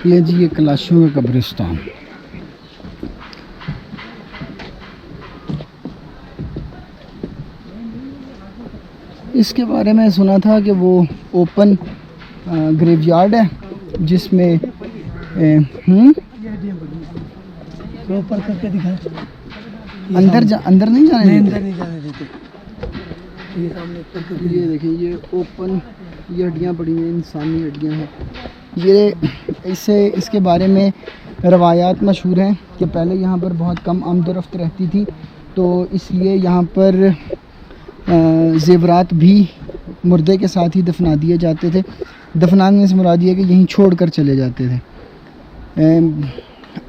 ये जी ये कलाशियों का कब्रिस्तान। इसके बारे में सुना था कि वो ओपन ग्रेवयार्ड है जिसमें ऊपर करके दिखा, अंदर नहीं जाने अंदर नहीं जाने देते। ये सामने ये देखिए ये ओपन, ये हड्डियाँ पड़ी हैं, इंसानी हड्डियाँ हैं। ये इसके बारे में रवायात मशहूर हैं कि पहले यहाँ पर बहुत कम आमदोरफ्त रहती थी, तो इसलिए यहाँ पर ज़ेवरात भी मुर्दे के साथ ही दफना दिए जाते थे। दफनाने से मुराद ये कि यहीं छोड़ कर चले जाते थे।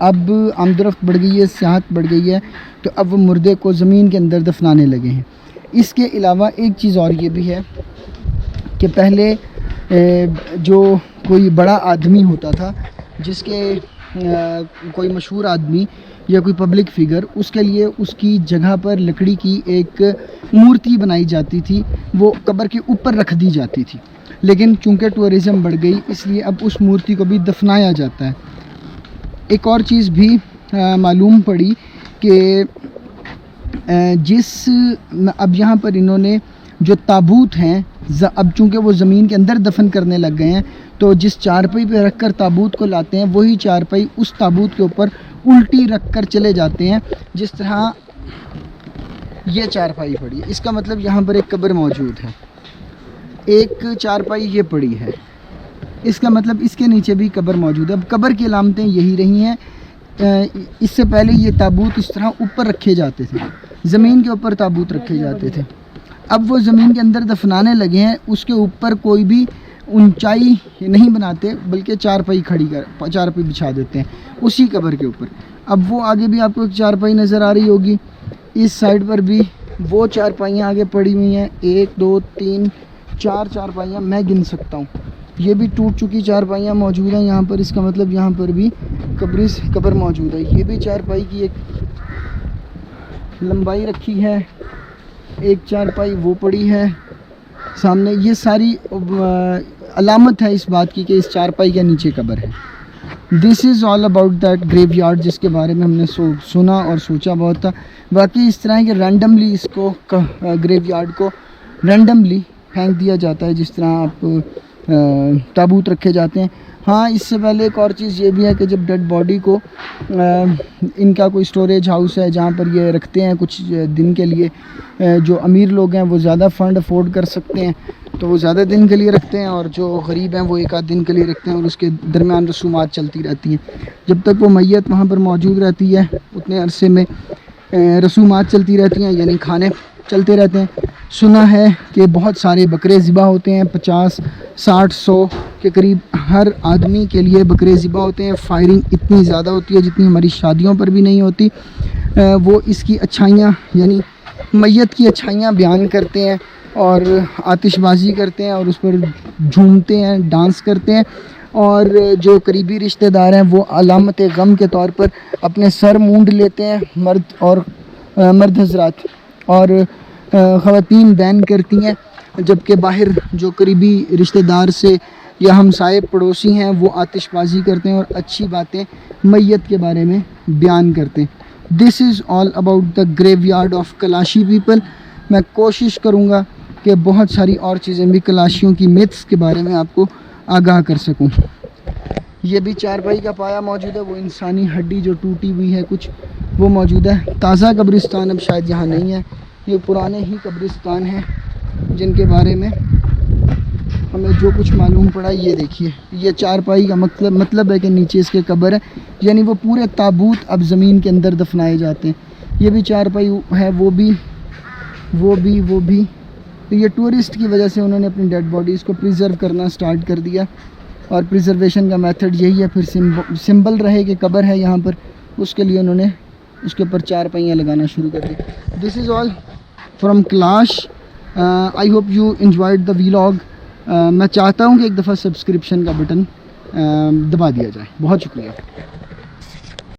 अब आमदोरफ्त बढ़ गई है, सियाहत बढ़ गई है, तो अब वो मुर्दे को ज़मीन के अंदर दफनाने लगे हैं। इसके अलावा एक चीज़ और ये भी है कि पहले जो कोई बड़ा आदमी होता था, जिसके कोई मशहूर आदमी या कोई पब्लिक फिगर, उसके लिए उसकी जगह पर लकड़ी की एक मूर्ति बनाई जाती थी, वो कब्र के ऊपर रख दी जाती थी। लेकिन चूँकि टूरिज़म बढ़ गई इसलिए अब उस मूर्ति को भी दफनाया जाता है। एक और चीज़ भी मालूम पड़ी कि अब यहाँ पर इन्होंने जो ताबूत हैं, अब चूँकि वो ज़मीन के अंदर दफन करने लग गए हैं, तो जिस चारपाई पे रख कर ताबूत को लाते हैं वही चारपाई उस ताबूत के ऊपर उल्टी रख कर चले जाते हैं। जिस तरह ये चारपाई पड़ी है, इसका मतलब यहाँ पर एक कब्र मौजूद है। एक चारपाई ये पड़ी है, इसका मतलब इसके नीचे भी कब्र मौजूद है। अब कब्र की अलामतें यही रही हैं। इससे पहले ये ताबूत इस तरह ऊपर रखे जाते थे, ज़मीन के ऊपर ताबूत रखे जाते थे। अब वो ज़मीन के अंदर दफनाने लगे हैं, उसके ऊपर कोई भी ऊंचाई नहीं बनाते, बल्कि चारपाई बिछा देते हैं उसी कब्र के ऊपर। अब वो आगे भी आपको एक चारपाई नज़र आ रही होगी, इस साइड पर भी वो चारपाइयाँ आगे पड़ी हुई हैं, 1 2 3 4 चारपाइयाँ मैं गिन सकता हूँ। ये भी टूट चुकी चारपाइयाँ मौजूद हैं यहाँ पर, इसका मतलब यहाँ पर भी कब्र मौजूद है। ये भी चारपाई की एक लंबाई रखी है, एक चारपाई वो पड़ी है सामने। ये सारी अलामत है इस बात की कि इस चारपाई के नीचे कब्र है। This is all about that graveyard, जिसके बारे में हमने सुना और सोचा बहुत था। बाकी इस तरह के रैंडमली इसको ग्रेवयार्ड को रैंडमली फेंक दिया जाता है, जिस तरह आप ताबूत रखे जाते हैं। हाँ, इससे पहले एक और चीज़ ये भी है कि जब डेड बॉडी को इनका कोई स्टोरेज हाउस है जहाँ पर ये रखते हैं कुछ दिन के लिए, जो अमीर लोग हैं वो ज़्यादा फ़ंड अफोर्ड कर सकते हैं तो वो ज़्यादा दिन के लिए रखते हैं, और जो गरीब हैं वो एक आध दिन के लिए रखते हैं, और उसके दरमियान रसूमात चलती रहती हैं। जब तक वो मैयत वहाँ पर मौजूद रहती है उतने अरसे में रसूमात चलती रहती हैं, यानी खाने चलते रहते हैं। सुना है कि बहुत सारे बकरे ज़िबा होते हैं, 50 60 100 के करीब हर आदमी के लिए बकरे ज़िबा होते हैं। फायरिंग इतनी ज़्यादा होती है जितनी हमारी शादियों पर भी नहीं होती। वो इसकी अच्छाइयाँ यानी मैयत की अच्छाइयाँ बयान करते हैं और आतिशबाजी करते हैं और उस पर झूमते हैं, डांस करते हैं, और जो करीबी रिश्तेदार हैं वो अलामत गम के तौर पर अपने सर मूंड लेते हैं, मर्द हजरात, और ख़वातीन बैन करती हैं, जबकि बाहर जो करीबी रिश्तेदार से या हमसाए पड़ोसी हैं वो आतिशबाजी करते हैं और अच्छी बातें मैयत के बारे में बयान करते हैं। This is all about the graveyard of कलाशी people. मैं कोशिश करूँगा कि बहुत सारी और चीज़ें भी कलाशियों की मिथ्स के बारे में आपको आगाह कर सकूँ। ये भी चारपाई का पाया मौजूद है, वो इंसानी हड्डी जो टूटी हुई है कुछ वो मौजूद है। ताज़ा कब्रिस्तान अब शायद यहाँ नहीं है, ये पुराने ही कब्रिस्तान हैं जिनके बारे में हमें जो कुछ मालूम पड़ा। ये देखिए, ये चारपाई का मतलब है कि नीचे इसके कब्र है, यानी वो पूरे ताबूत अब ज़मीन के अंदर दफनाए जाते हैं। ये भी चारपाई है, वो भी। तो ये टूरिस्ट की वजह से उन्होंने अपनी डेड बॉडीज़ को प्रिजर्व करना स्टार्ट कर दिया, और प्रिजर्वेशन का मेथड यही है। फिर सिंबल रहे कि कब्र है यहाँ पर, उसके लिए उन्होंने उसके ऊपर चारपाइयाँ लगाना शुरू कर दी। This is all from clash. I hope you enjoyed the vlog. मैं चाहता हूँ कि एक दफ़ा सब्सक्रिप्शन का बटन दबा दिया जाए। बहुत शुक्रिया।